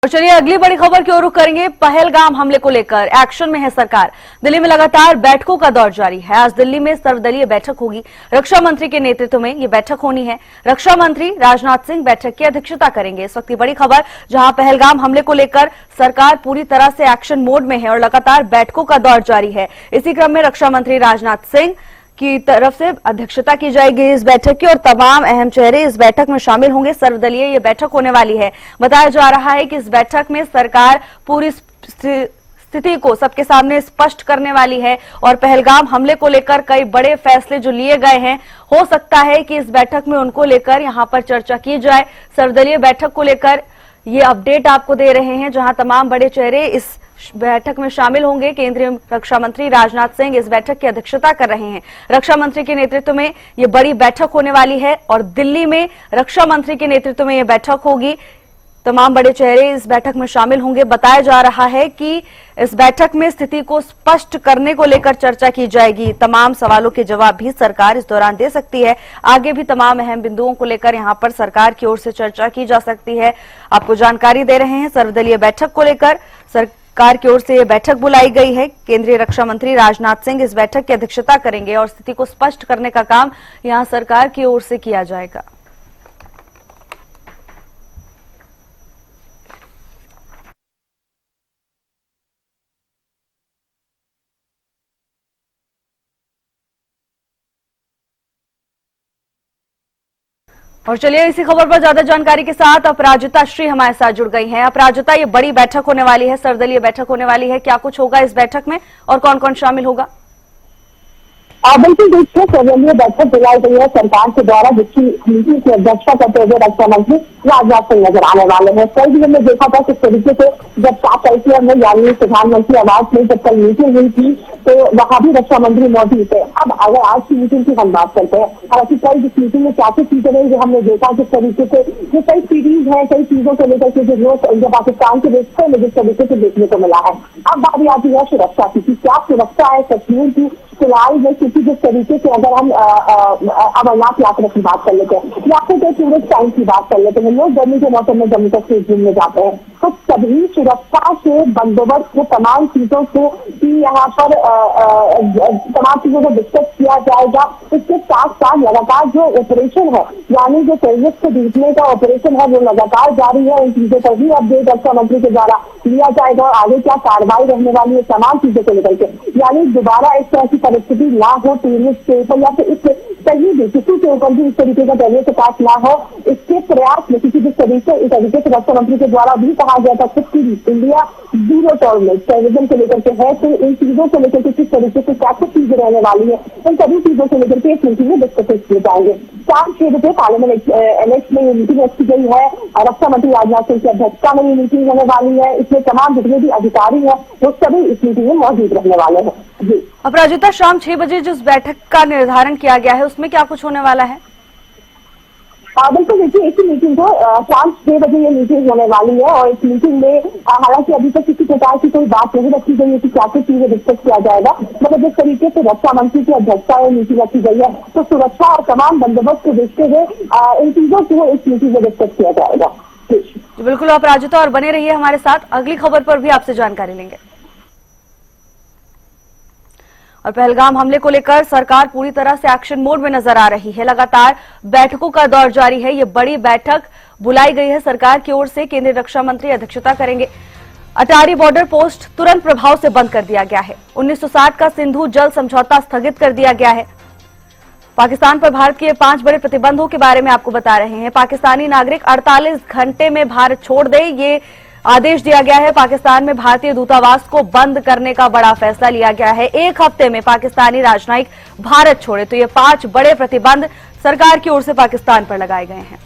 और चलिए अगली बड़ी खबर की ओर रुख करेंगे। पहलगाम हमले को लेकर एक्शन में है सरकार। दिल्ली में लगातार बैठकों का दौर जारी है। आज दिल्ली में सर्वदलीय बैठक होगी। रक्षा मंत्री के नेतृत्व में ये बैठक होनी है। रक्षा मंत्री राजनाथ सिंह बैठक की अध्यक्षता करेंगे। इस वक्त की बड़ी खबर, जहां पहलगाम हमले को लेकर सरकार पूरी तरह से एक्शन मोड में है और लगातार बैठकों का दौर जारी है। इसी क्रम में रक्षा मंत्री राजनाथ सिंह की तरफ से अध्यक्षता की जाएगी इस बैठक की और तमाम अहम चेहरे इस बैठक में शामिल होंगे। सर्वदलीय ये बैठक होने वाली है। बताया जा रहा है कि इस बैठक में सरकार पूरी स्थिति को सबके सामने स्पष्ट करने वाली है और पहलगाम हमले को लेकर कई बड़े फैसले जो लिए गए हैं, हो सकता है कि इस बैठक में उनको लेकर यहां पर चर्चा की जाए। सर्वदलीय बैठक को लेकर ये अपडेट आपको दे रहे हैं, जहां तमाम बड़े चेहरे इस बैठक में शामिल होंगे। केंद्रीय रक्षा मंत्री राजनाथ सिंह इस बैठक की अध्यक्षता कर रहे हैं। रक्षा मंत्री के नेतृत्व में ये बड़ी बैठक होने वाली है और दिल्ली में रक्षा मंत्री के नेतृत्व में ये बैठक होगी। तमाम बड़े चेहरे इस बैठक में शामिल होंगे। बताया जा रहा है कि इस बैठक में स्थिति को स्पष्ट करने को लेकर चर्चा की जाएगी। तमाम सवालों के जवाब भी सरकार इस दौरान दे सकती है। आगे भी तमाम अहम बिंदुओं को लेकर यहां पर सरकार की ओर से चर्चा की जा सकती है। आपको जानकारी दे रहे हैं सर्वदलीय बैठक को लेकर सरकार की ओर से यह बैठक बुलाई गई है। केंद्रीय रक्षा मंत्री राजनाथ सिंह इस बैठक की अध्यक्षता करेंगे और स्थिति को स्पष्ट करने का काम यहां सरकार की ओर से किया जाएगा। और चलिए इसी खबर पर ज्यादा जानकारी के साथ अपराजिता श्री हमारे साथ जुड़ गई हैं। अपराजिता, ये बड़ी बैठक होने वाली है, सर्वदलीय बैठक होने वाली है, क्या कुछ होगा इस बैठक में और कौन कौन शामिल होगा? बिल्कुल देखिए, सर्वदलीय बैठक बुलाई गई है सरकार के द्वारा, जिसकी मीटिंग की अध्यक्षता करते हुए रक्षा मंत्री राजनाथ सिंह नजर आने वाले हैं। कल भी हमने देखा था किस तरीके से जब 7 तारीख में यानी प्रधानमंत्री आवास में जब कल मीटिंग हुई थी तो वहां भी रक्षा मंत्री मौजूद थे। अब अगर आज की मीटिंग की हम बात करते हैं, हालांकि कल जिस मीटिंग में क्या कुछ चीजें रही, हमने देखा किस तरीके से जो कई सीरीज है, कई चीजों को लेकर के जो पाकिस्तान के रिश्ते में जिस तरीके से देखने को मिला है। अब बात आती है सुरक्षा की, क्या सुरक्षा है कश्मीर की फिलहाल में, क्योंकि जिस तरीके से अगर हम अमरनाथ यात्रा की बात कर लेते हैं या फिर टूरिस्ट टाइम की बात कर लेते हैं, लोग गर्मी के मौसम में जम्मू कश्मीर घूमने जाते हैं, तो सभी सुरक्षा से बंदोबस्त को तमाम चीजों को यहाँ पर तमाम चीजों को डिस्कस किया जाएगा। इसके साथ साथ लगातार जो ऑपरेशन है, यानी जो टेररिस्ट को जीतने का ऑपरेशन है, वो लगातार जारी है। इन चीजों पर भी अपडेट रक्षा मंत्री के द्वारा लिया जाएगा और आगे क्या कार्रवाई रहने वाली है तमाम चीजों को लेकर के, यानी दोबारा इस तरह की परिस्थिति ना हो टूरिस्ट के ऊपर या फिर इस कहीं भी किसी के ऊपर भी इस तरीके का टेररिस्ट अटैक ना हो, इसके प्रयास में किसी भी तरीके से रक्षा मंत्री के द्वारा भी कहा गया था कि इंडिया जीरो टॉलरेंस टेररिज्म को लेकर के है। तो इन चीजों को लेकर के किस तरीके से क्या कुछ चीजें रहने वाली है, इन सभी चीजों को लेकर के इस मीटिंग में डिस्कस किए जाएंगे। 4-6 बजे पार्लियामेंट एनेक्स में ये मीटिंग रखी गई है। रक्षा मंत्री राजनाथ सिंह की अध्यक्षता में ये मीटिंग होने वाली है। इसमें तमाम जितने भी अधिकारी हैं वो सभी इस मीटिंग में मौजूद रहने वाले हैं। जी अपराजिता, शाम 6 बजे जिस बैठक का निर्धारण किया गया है उसमें क्या कुछ होने वाला है? बिल्कुल देखिए, इसी मीटिंग को शाम 6 बजे ये मीटिंग होने वाली है और इस मीटिंग में हालांकि अभी तक किसी प्रकार की कोई बात नहीं रखी गई है कि क्या कुछ चीजें डिस्कस किया जाएगा, मगर जिस तरीके से रक्षा मंत्री की अध्यक्षता में मीटिंग रखी गई है तो सुरक्षा और तमाम बंदोबस्त को देखते हुए इन चीजों को इस मीटिंग में डिस्कस किया जाएगा। बिल्कुल अपराजिता, और बने रहिए हमारे साथ, अगली खबर पर भी आपसे जानकारी लेंगे। और पहलगाम हमले को लेकर सरकार पूरी तरह से एक्शन मोड में नजर आ रही है। लगातार बैठकों का दौर जारी है। ये बड़ी बैठक बुलाई गई है सरकार की ओर से। केंद्रीय रक्षा मंत्री अध्यक्षता करेंगे। अटारी बॉर्डर पोस्ट तुरंत प्रभाव से बंद कर दिया गया है। 1960 का सिंधु जल समझौता स्थगित कर दिया गया है। पाकिस्तान पर भारत के 5 बड़े प्रतिबंधों के बारे में आपको बता रहे हैं। पाकिस्तानी नागरिक 48 घंटे में भारत छोड़ दे, ये आदेश दिया गया है। पाकिस्तान में भारतीय दूतावास को बंद करने का बड़ा फैसला लिया गया है। 1 हफ्ते में पाकिस्तानी राजनयिक भारत छोड़े, तो ये 5 बड़े प्रतिबंध सरकार की ओर से पाकिस्तान पर लगाए गए हैं।